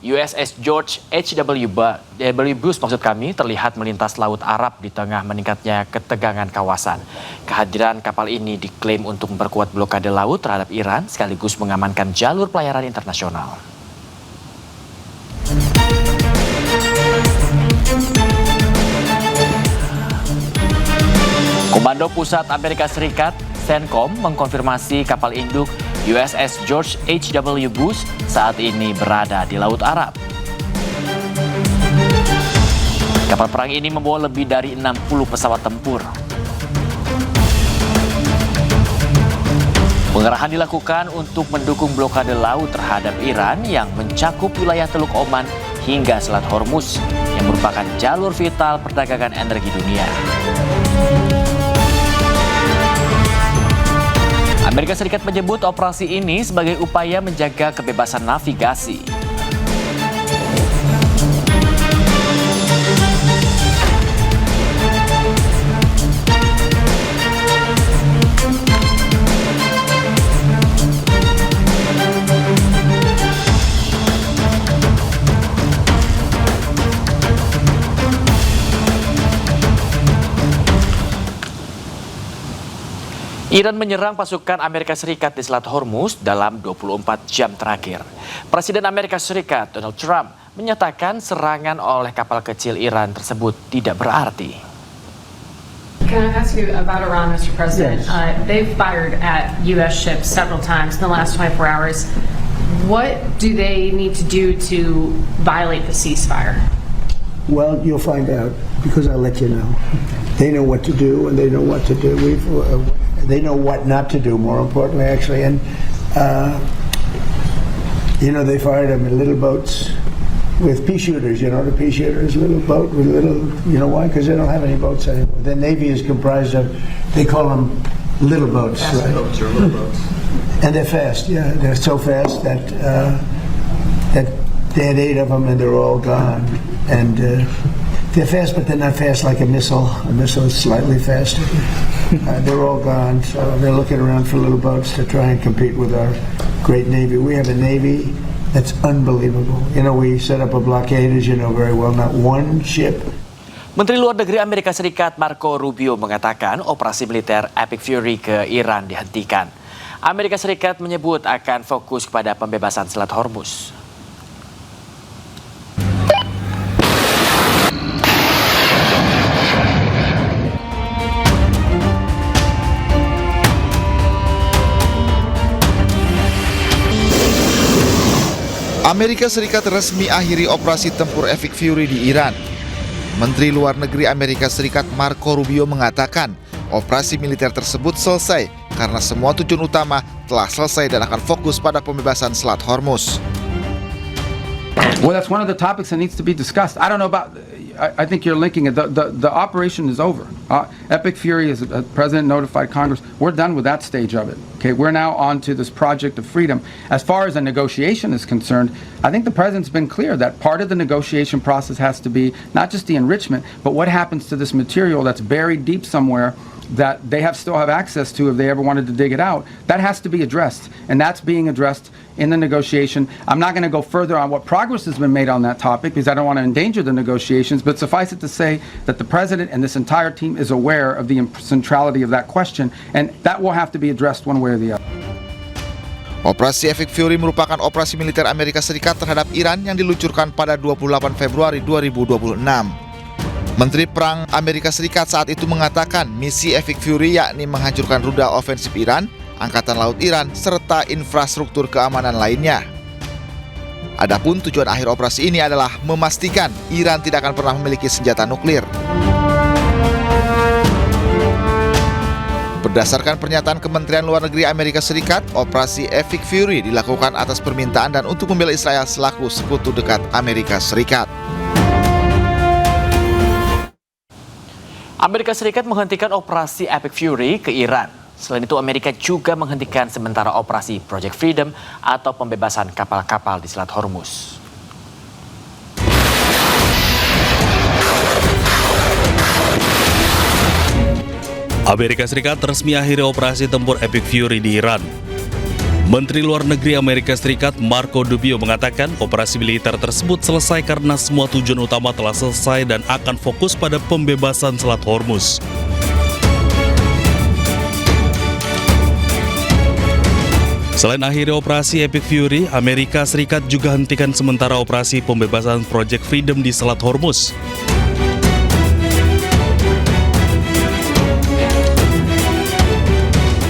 USS George H.W. Bush terlihat melintas Laut Arab di tengah meningkatnya ketegangan kawasan. Kehadiran kapal ini diklaim untuk memperkuat blokade laut terhadap Iran sekaligus mengamankan jalur pelayaran internasional. Komando Pusat Amerika Serikat, CENTCOM, mengkonfirmasi kapal induk USS George H.W. Bush saat ini berada di Laut Arab. Kapal perang ini membawa lebih dari 60 pesawat tempur. Pengerahan dilakukan untuk mendukung blokade laut terhadap Iran yang mencakup wilayah Teluk Oman hingga Selat Hormuz yang merupakan jalur vital perdagangan energi dunia. Amerika Serikat menyebut operasi ini sebagai upaya menjaga kebebasan navigasi. Iran menyerang pasukan Amerika Serikat di Selat Hormuz dalam 24 jam terakhir. Presiden Amerika Serikat Donald Trump menyatakan serangan oleh kapal kecil Iran tersebut tidak berarti. Can I ask you about Iran, Mr. President? Yes. They've fired at U.S. ships several times in the last 24 hours. What do they need to do to violate the ceasefire? Well, you'll find out because I'll let you know. They know what to do and they know what to do. They know what not to do, more importantly, actually. And, they fired them in little boats with pea shooters, the pea shooters, little boat with little, why? Because they don't have any boats anymore. The Navy is comprised of, they call them little boats, fast right? Boats or little boats. And they're fast, yeah. They're so fast that they had 8 of them and they're all gone. And they're fast, but they're not fast like a missile. A missile is slightly faster. They're all gone, so they're looking around for little boats to try and compete with our great Navy. We have a Navy that's unbelievable. We set up a blockade, as you know very well, not one ship. Menteri Luar Negeri Amerika Serikat Marco Rubio mengatakan operasi militer Epic Fury ke Iran dihentikan. Amerika Serikat menyebut akan fokus kepada pembebasan Selat Hormuz. Amerika Serikat resmi akhiri operasi tempur Epic Fury di Iran. Menteri Luar Negeri Amerika Serikat Marco Rubio mengatakan operasi militer tersebut selesai karena semua tujuan utama telah selesai dan akan fokus pada pembebasan Selat Hormuz. Well, that's one of the topics that needs to be discussed. I don't know about. I think you're linking it. The operation is over. Epic Fury, as the president notified Congress, we're done with that stage of it. Okay, we're now on to this project of freedom. As far as a negotiation is concerned, I think the president's been clear that part of the negotiation process has to be not just the enrichment, but what happens to this material that's buried deep somewhere that they still have access to if they ever wanted to dig it out. That has to be addressed, and that's being addressed in the negotiation. I'm not going to go further on what progress has been made on that topic because I don't want to endanger the negotiations, but suffice it to say that the president and this entire team is aware of the centrality of that question, and that will have to be addressed one way or the other. Operasi Epic Fury merupakan operasi militer Amerika Serikat terhadap Iran yang diluncurkan pada 28 Februari 2026. Menteri Perang Amerika Serikat saat itu mengatakan misi Epic Fury yakni menghancurkan rudal ofensif Iran, Angkatan Laut Iran, serta infrastruktur keamanan lainnya. Adapun tujuan akhir operasi ini adalah memastikan Iran tidak akan pernah memiliki senjata nuklir. Berdasarkan pernyataan Kementerian Luar Negeri Amerika Serikat, operasi Epic Fury dilakukan atas permintaan dan untuk membela Israel selaku sekutu dekat Amerika Serikat. Amerika Serikat menghentikan operasi Epic Fury ke Iran. Selain itu, Amerika juga menghentikan sementara operasi Project Freedom atau pembebasan kapal-kapal di Selat Hormuz. Amerika Serikat resmi akhiri operasi tempur Epic Fury di Iran. Menteri Luar Negeri Amerika Serikat Marco Rubio mengatakan operasi militer tersebut selesai karena semua tujuan utama telah selesai dan akan fokus pada pembebasan Selat Hormuz. Selain akhiri operasi Epic Fury, Amerika Serikat juga hentikan sementara operasi pembebasan Project Freedom di Selat Hormuz.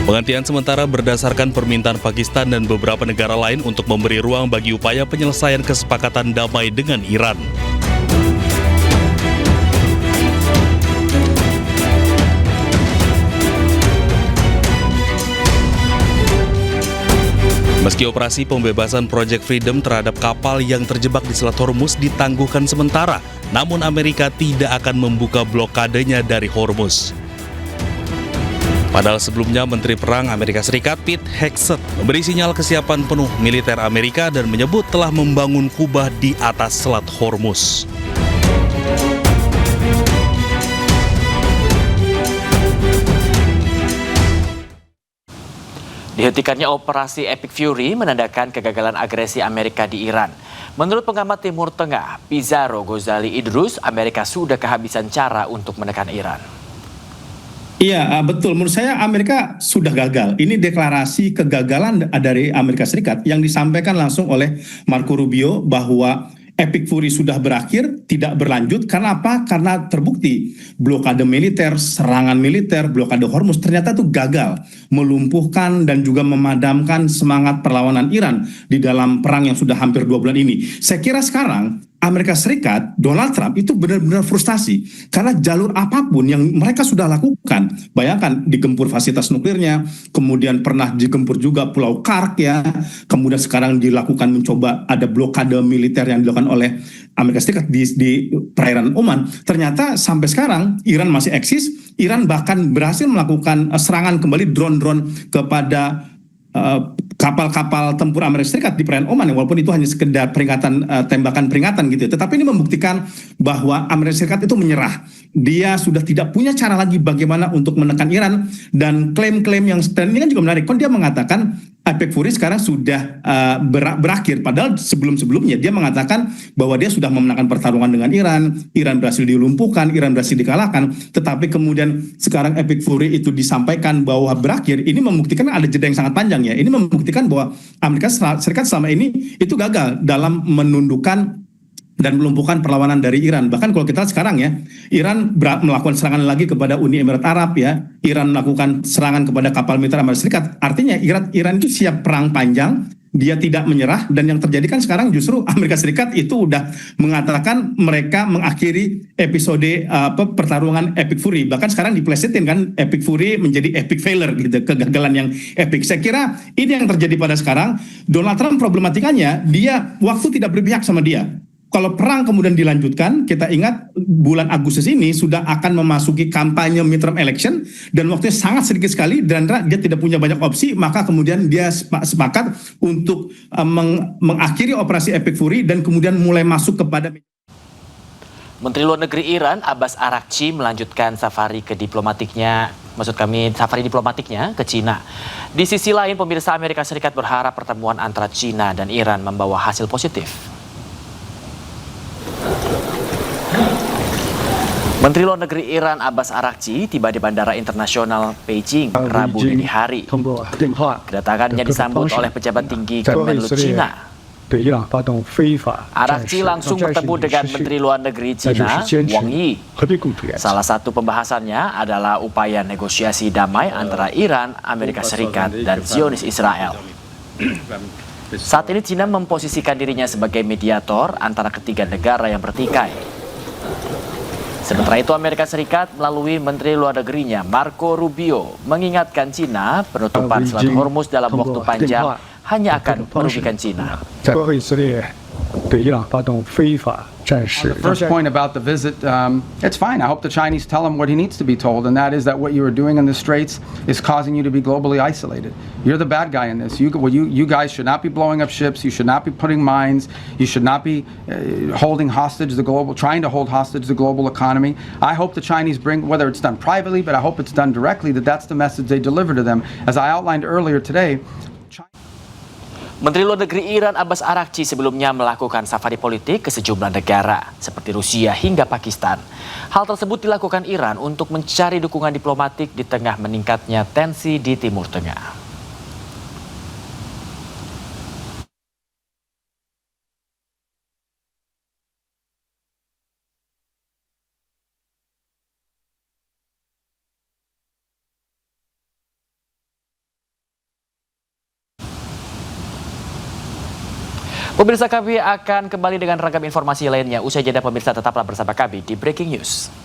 Penghentian sementara berdasarkan permintaan Pakistan dan beberapa negara lain untuk memberi ruang bagi upaya penyelesaian kesepakatan damai dengan Iran. Meski operasi pembebasan Project Freedom terhadap kapal yang terjebak di Selat Hormuz ditangguhkan sementara, namun Amerika tidak akan membuka blokadenya dari Hormuz. Padahal sebelumnya Menteri Perang Amerika Serikat Pete Hegseth memberi sinyal kesiapan penuh militer Amerika dan menyebut telah membangun kubah di atas Selat Hormuz. Dihentikannya operasi Epic Fury menandakan kegagalan agresi Amerika di Iran. Menurut pengamat Timur Tengah, Pizarro Ghazali Idrus, Amerika sudah kehabisan cara untuk menekan Iran. Iya, betul. Menurut saya Amerika sudah gagal. Ini deklarasi kegagalan dari Amerika Serikat yang disampaikan langsung oleh Marco Rubio bahwa Epic Fury sudah berakhir, tidak berlanjut. Karena apa? Karena terbukti blokade militer, serangan militer, blokade Hormuz ternyata itu gagal melumpuhkan dan juga memadamkan semangat perlawanan Iran di dalam perang yang sudah hampir 2 bulan ini. Saya kira sekarang Amerika Serikat, Donald Trump itu benar-benar frustasi karena jalur apapun yang mereka sudah lakukan, bayangkan digempur fasilitas nuklirnya, kemudian pernah digempur juga Pulau Kark ya, kemudian sekarang dilakukan mencoba ada blokade militer yang dilakukan oleh Amerika Serikat di perairan Oman. Ternyata sampai sekarang Iran masih eksis, Iran bahkan berhasil melakukan serangan kembali drone-drone kepada kapal-kapal tempur Amerika Serikat di perairan Oman, walaupun itu hanya sekedar tembakan peringatan gitu. Tetapi ini membuktikan bahwa Amerika Serikat itu menyerah. Dia sudah tidak punya cara lagi bagaimana untuk menekan Iran, dan klaim-klaim yang ini kan juga menarik. Kan dia mengatakan Epic Fury sekarang sudah berakhir, padahal sebelum-sebelumnya dia mengatakan bahwa dia sudah memenangkan pertarungan dengan Iran berhasil dilumpuhkan, Iran berhasil dikalahkan, tetapi kemudian sekarang Epic Fury itu disampaikan bahwa berakhir. Ini membuktikan ada jeda yang sangat panjang ya. Ini membuktikan bahwa Amerika Serikat selama ini itu gagal dalam menundukkan dan melumpuhkan perlawanan dari Iran. Bahkan kalau kita lihat sekarang ya, Iran melakukan serangan lagi kepada Uni Emirat Arab ya, Iran melakukan serangan kepada kapal militer Amerika Serikat. Artinya Iran itu siap perang panjang, dia tidak menyerah, dan yang terjadi kan sekarang justru Amerika Serikat itu udah mengatakan mereka mengakhiri episode pertarungan Epic Fury. Bahkan sekarang diplesetin kan Epic Fury menjadi epic failure gitu, kegagalan yang epic. Saya kira ini yang terjadi pada sekarang. Donald Trump problematikanya dia waktu tidak berpihak sama dia. Kalau perang kemudian dilanjutkan, kita ingat bulan Agustus ini sudah akan memasuki kampanye midterm election, dan waktunya sangat sedikit sekali, dan dia tidak punya banyak opsi, maka kemudian dia sepakat untuk mengakhiri operasi Epic Fury dan kemudian mulai masuk kepada... Menteri Luar Negeri Iran Abbas Araghchi melanjutkan safari diplomatiknya ke Cina. Di sisi lain, pemirsa, Amerika Serikat berharap pertemuan antara Cina dan Iran membawa hasil positif. Menteri Luar Negeri Iran Abbas Araghchi tiba di Bandara Internasional Beijing Rabu dini hari. Kedatangannya disambut oleh pejabat tinggi Kemenlu Cina. Araghchi langsung bertemu dengan Menteri Luar Negeri Cina Wang Yi. Salah satu pembahasannya adalah upaya negosiasi damai antara Iran, Amerika Serikat, dan Zionis Israel. Saat ini Cina memposisikan dirinya sebagai mediator antara ketiga negara yang bertikai. Sementara itu, Amerika Serikat melalui Menteri Luar Negerinya Marco Rubio mengingatkan Cina penutupan Selat Hormuz dalam waktu panjang hanya akan merugikan Cina. The first point about the visit, it's fine. I hope the Chinese tell him what he needs to be told, and that is that what you are doing in the Straits is causing you to be globally isolated. You're the bad guy in this. You guys should not be blowing up ships. You should not be putting mines. You should not be trying to hold hostage the global economy. I hope the Chinese bring, whether it's done privately, but I hope it's done directly, that's the message they deliver to them. As I outlined earlier today, Menteri Luar Negeri Iran Abbas Araghchi sebelumnya melakukan safari politik ke sejumlah negara seperti Rusia hingga Pakistan. Hal tersebut dilakukan Iran untuk mencari dukungan diplomatik di tengah meningkatnya tensi di Timur Tengah. Pemirsa, kami akan kembali dengan ragam informasi lainnya. Usai jeda, pemirsa tetaplah bersama kami di Breaking News.